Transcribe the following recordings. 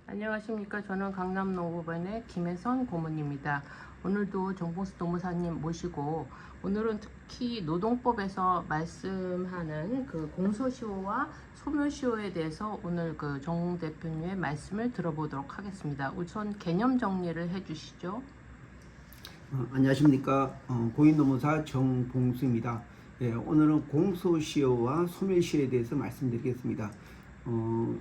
안녕하십니까. 저는 강남노고반의 김혜선 고문입니다. 오늘도 정봉수 노무사님 모시고 오늘은 특히 노동법에서 말씀하는 그 공소시효와 소멸시효에 대해서 오늘 그 정 대표님의 말씀을 들어보도록 하겠습니다. 우선 개념 정리를 해주시죠. 안녕하십니까. 고인노무사 정봉수입니다. 오늘은 공소시효와 소멸시효에 대해서 말씀드리겠습니다.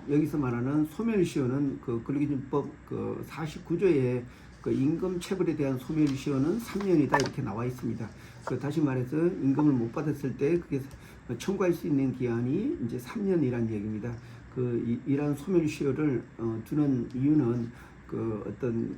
여기서 말하는 소멸시효는 그 근로기준법 그 49조에 그 임금 체불에 대한 소멸시효는 3년이다 이렇게 나와 있습니다. 다시 말해서 임금을 못 받았을 때 그게 청구할 수 있는 기한이 이제 3년이란 얘기입니다. 이러한 소멸시효를 두는 이유는 어떤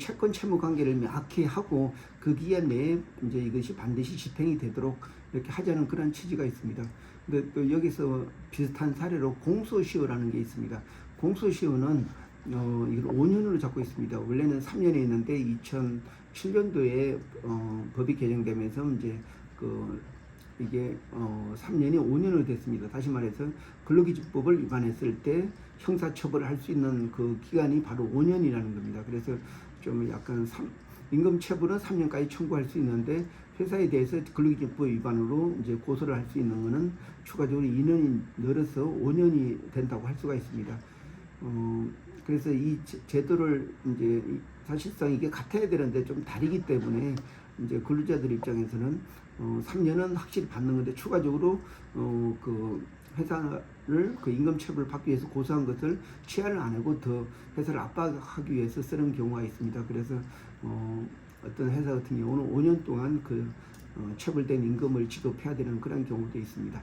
채권 채무 관계를 명확히 하고 그 기간 내에 이제 이것이 반드시 집행이 되도록 이렇게 하자는 그런 취지가 있습니다. 근데 또 여기서 비슷한 사례로 공소시효라는 게 있습니다. 공소시효는 이걸 5년으로 잡고 있습니다. 원래는 3년에 있는데 2007년도에 법이 개정되면서 이제 이게 3년이 5년으로 됐습니다. 다시 말해서 근로기준법을 위반했을 때 형사처벌을 할 수 있는 그 기간이 바로 5년이라는 겁니다. 그래서 좀 약간 임금체불은 3년까지 청구할 수 있는데 회사에 대해서 근로기준법 위반으로 이제 고소를 할 수 있는 것은 추가적으로 2년이 늘어서 5년이 된다고 할 수가 있습니다. 그래서 이 제도를 이제 사실상 이게 같아야 되는데 좀 다르기 때문에 이제 근로자들 입장에서는 3년은 확실히 받는 건데 추가적으로 그 회사를 그 임금체불을 받기 위해서 고소한 것을 취하를 안 하고 더 회사를 압박하기 위해서 쓰는 경우가 있습니다. 그래서 어떤 회사 같은 경우는 5년 동안 체불된 임금을 지급해야 되는 그런 경우도 있습니다.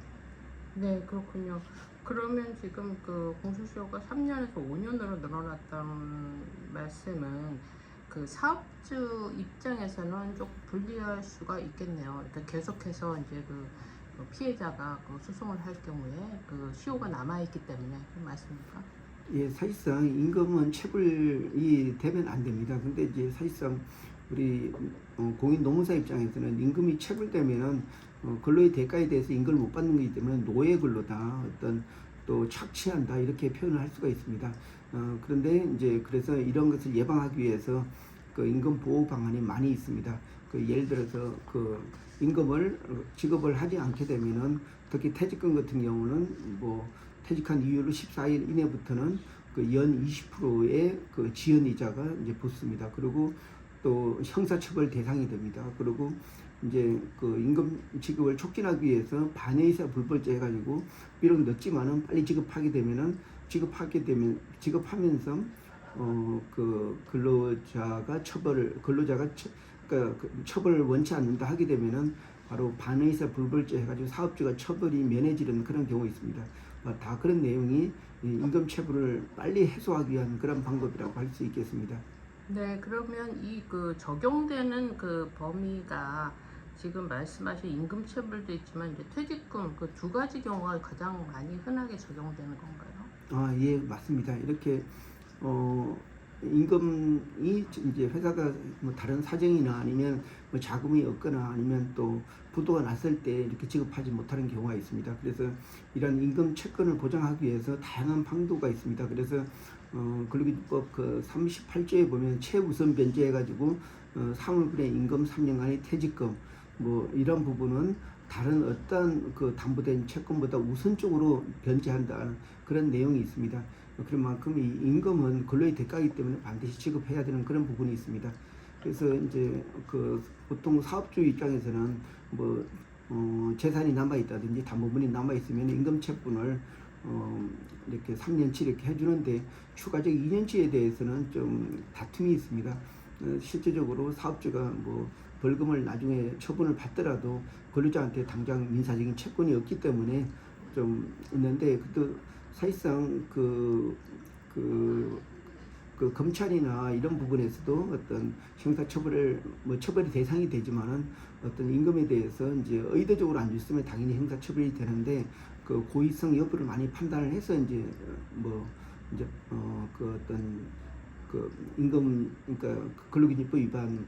네, 그렇군요. 그러면 지금 그 공소시효가 3년에서 5년으로 늘어났다는 말씀은 그 사업주 입장에서는 조금 불리할 수가 있겠네요. 그러니까 계속해서 이제 그 피해자가 그 소송을 할 경우에 그 시효가 남아있기 때문에 맞습니까? 예, 사실상 임금은 체불이 되면 안 됩니다. 근데 이제 사실상 우리 공인 노무사 입장에서는 임금이 체불되면은 근로의 대가에 대해서 임금을 못 받는 것이기 때문에 노예 근로다, 또 착취한다 이렇게 표현을 할 수가 있습니다. 그런데 이제 그래서 이런 것을 예방하기 위해서 그 임금 보호 방안이 많이 있습니다. 예를 들어서 임금을 지급을 하지 않게 되면은 특히 퇴직금 같은 경우는 퇴직한 이후로 14일 이내부터는 연 20%의 지연 이자가 이제 붙습니다. 그리고 또 형사처벌 대상이 됩니다. 그리고 이제 임금 지급을 촉진하기 위해서 반의이사 불벌제 해가지고 비록 늦지만은 빨리 지급하면서 근로자가 처벌을 원치 않는다 하게 되면은 바로 반의사 불벌제 해가지고 사업주가 처벌이 면해지는 그런 경우가 있습니다. 다 그런 내용이 임금 체불을 빨리 해소하기 위한 그런 방법이라고 할 수 있겠습니다. 네, 그러면 이 적용되는 그 범위가 지금 말씀하신 임금체불도 있지만 이제 퇴직금 그 두 가지 경우가 가장 많이 흔하게 적용되는 건가요? 예, 맞습니다. 이렇게 임금이 이제 회사가 다른 사정이나 아니면 자금이 없거나 아니면 또 부도가 났을 때 이렇게 지급하지 못하는 경우가 있습니다. 그래서 이런 임금 채권을 보장하기 위해서 다양한 방도가 있습니다. 그래서 근로기준법 38조에 보면 최우선 변제해가지고 사물분의 임금 3년간의 퇴직금 이런 부분은 다른 어떤 담보된 채권보다 우선적으로 변제한다는 그런 내용이 있습니다. 그런 만큼 이 임금은 근로의 대가이기 때문에 반드시 지급해야 되는 그런 부분이 있습니다. 그래서 이제 보통 사업주 입장에서는 재산이 남아 있다든지 담보분이 남아 있으면 임금체분을 이렇게 3년치 이렇게 해주는데 추가적 2년치에 대해서는 좀 다툼이 있습니다. 실제적으로 사업주가 벌금을 나중에 처분을 받더라도 근로자한테 당장 민사적인 채권이 없기 때문에 좀 있는데 또 사실상 검찰이나 이런 부분에서도 어떤 형사처벌을 처벌이 대상이 되지만은 어떤 임금에 대해서 이제 의도적으로 안 줬으면 당연히 형사처벌이 되는데 고의성 여부를 많이 판단을 해서 이제 임금 그러니까 근로기준법 위반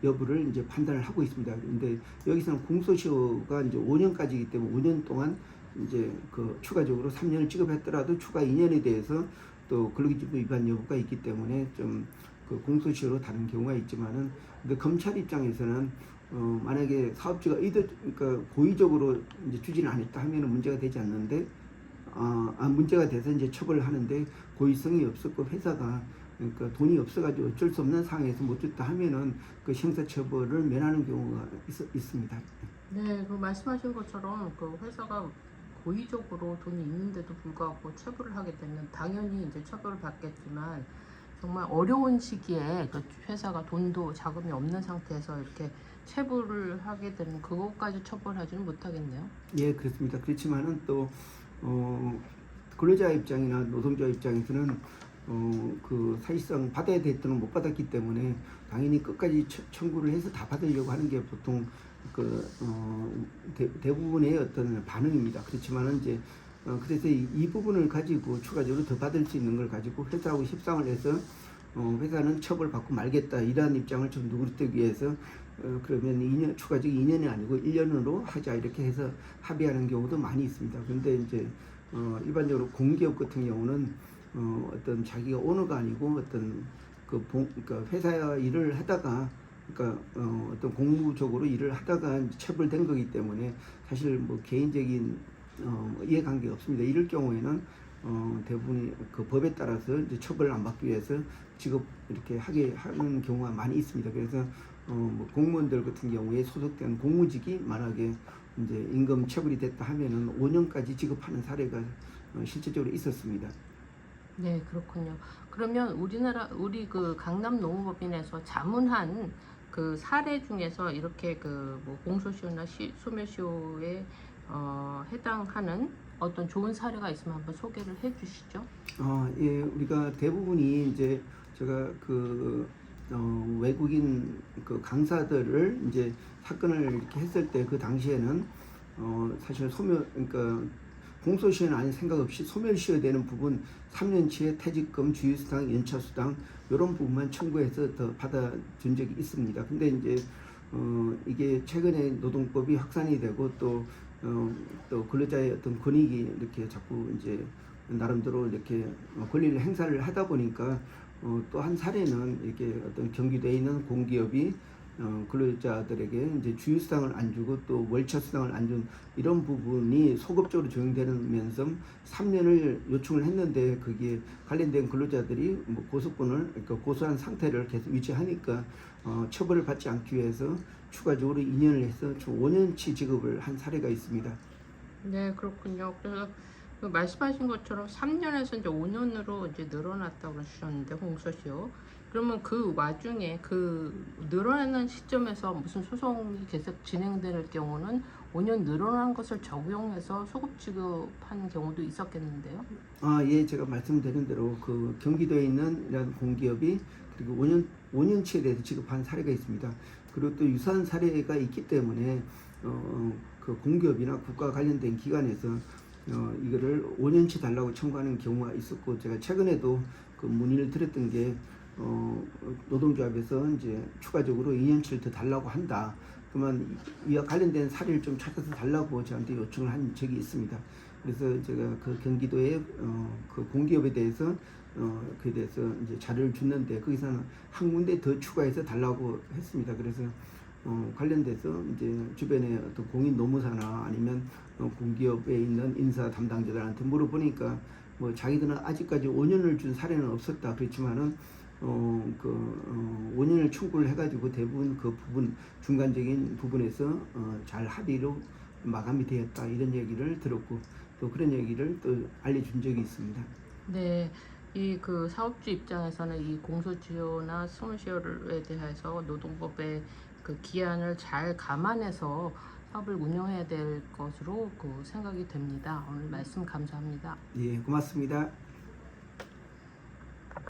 여부를 이제 판단을 하고 있습니다. 그런데 여기서는 공소시효가 이제 5년까지이기 때문에 5년 동안 이제 추가적으로 3년을 지급했더라도 추가 2년에 대해서 또 근로기준법 위반 여부가 있기 때문에 좀 그 공소시효로 다른 경우가 있지만은, 근데 검찰 입장에서는 만약에 사업주가 그러니까 고의적으로 이제 추진을 안 했다 하면은 문제가 되지 않는데, 문제가 돼서 이제 처벌을 하는데 고의성이 없었고 회사가 그러니까 돈이 없어가지고 어쩔 수 없는 상황에서 못 줬다 하면은 그 형사처벌을 면하는 경우가 있습니다. 네, 그 말씀하신 것처럼 그 회사가 고의적으로 돈이 있는데도 불구하고 체불을 하게 되면 당연히 이제 처벌을 받겠지만, 정말 어려운 시기에 그 회사가 돈도 자금이 없는 상태에서 이렇게 체불을 하게 되면 그것까지 처벌하지는 못하겠네요. 예, 그렇습니다. 그렇지만은 또 근로자 입장이나 노동자 입장에서는 그 사실상 받아야 될 돈을 못 받았기 때문에 당연히 끝까지 청구를 해서 다 받으려고 하는 게 보통 대부분의 어떤 반응입니다. 그렇지만은 이제 그래서 이 부분을 가지고 추가적으로 더 받을 수 있는 걸 가지고 회사하고 협상을 해서 회사는 처벌받고 말겠다 이러한 입장을 좀 누그러뜨리기 위해서 그러면 추가적 2년이 아니고 1년으로 하자 이렇게 해서 합의하는 경우도 많이 있습니다. 그런데 이제 일반적으로 공기업 같은 경우는 어떤 자기가 오너가 아니고 어떤 그러니까 회사 일을 하다가 그러니까 어떤 공무적으로 일을 하다가 체불된 거기 때문에 사실 뭐 개인적인 이해관계가 없습니다. 이럴 경우에는 대부분이 그 법에 따라서 이제 처벌을 안 받기 위해서 직업 이렇게 하게 하는 경우가 많이 있습니다. 그래서 뭐 공무원들 같은 경우에 소속된 공무직이 만약에 이제 임금 처벌이 됐다 하면은 5년까지 지급하는 사례가 실질적으로 있었습니다. 네, 그렇군요. 그러면 우리 그 강남 노무법인에서 자문한 그 사례 중에서 이렇게 그 뭐 공소시효나 소멸시효에 해당하는 어떤 좋은 사례가 있으면 한번 소개를 해주시죠. 예, 우리가 대부분이 이제 제가 외국인 그 강사들을 이제 사건을 이렇게 했을 때 그 당시에는 사실 그러니까 공소시효는 아닌 생각 없이 소멸시효 되는 부분 3년치의 퇴직금, 주휴수당, 연차수당 이런 부분만 청구해서 더 받아준 적이 있습니다. 근데 이제 이게 최근에 노동법이 확산이 되고 또 근로자의 어떤 권익이 이렇게 자꾸 이제 나름대로 이렇게 권리를 행사를 하다 보니까 또 한 사례는 이렇게 어떤 경기도에 있는 공기업이 근로자들에게 이제 주휴수당을 안 주고 또 월차수당을 안 준 이런 부분이 소급적으로 적용되면서 3년을 요청을 했는데 그게 관련된 근로자들이 뭐 고소권을 그러니까 고소한 상태를 계속 유지하니까 처벌을 받지 않기 위해서 추가적으로 2년을 해서 총 5년치 지급을 한 사례가 있습니다. 네, 그렇군요. 그래서 그 말씀하신 것처럼 3년에서 이제 5년으로 이제 늘어났다고 그러셨는데 공소시효. 그러면 그 와중에 그 늘어나는 시점에서 무슨 소송이 계속 진행될 경우는 5년 늘어난 것을 적용해서 소급 지급하는 경우도 있었겠는데요. 예, 제가 말씀드린 대로 그 경기도에 있는 이런 공기업이 그리고 5년치에 대해서 지급한 사례가 있습니다. 그리고 또 유사한 사례가 있기 때문에 그 공기업이나 국가 관련된 기관에서 이거를 5년치 달라고 청구하는 경우가 있었고, 제가 최근에도 그 문의를 드렸던 게 노동조합에서 이제 추가적으로 2년치를 더 달라고 한다. 그러면 이와 관련된 사례를 좀 찾아서 달라고 저한테 요청을 한 적이 있습니다. 그래서 제가 그 경기도의 그 공기업에 대해서 그에 대해서 이제 자료를 줬는데 거기서는 한 군데 더 추가해서 달라고 했습니다. 그래서 관련돼서 이제 주변에 어떤 공인 노무사나 아니면 공기업에 있는 인사 담당자들한테 물어보니까 뭐 자기들은 아직까지 5년을 준 사례는 없었다. 그렇지만은 5년을 청구를 해가지고 대부분 그 부분 중간적인 부분에서 잘 합의로 마감이 되었다 이런 얘기를 들었고 또 그런 얘기를 또 알려준 적이 있습니다. 네, 이 그 사업주 입장에서는 이 공소시효나 소멸시효에 대해서 노동법의 그 기한을 잘 감안해서 사업을 운영해야 될 것으로 그 생각이 됩니다. 오늘 말씀 감사합니다. 예, 고맙습니다.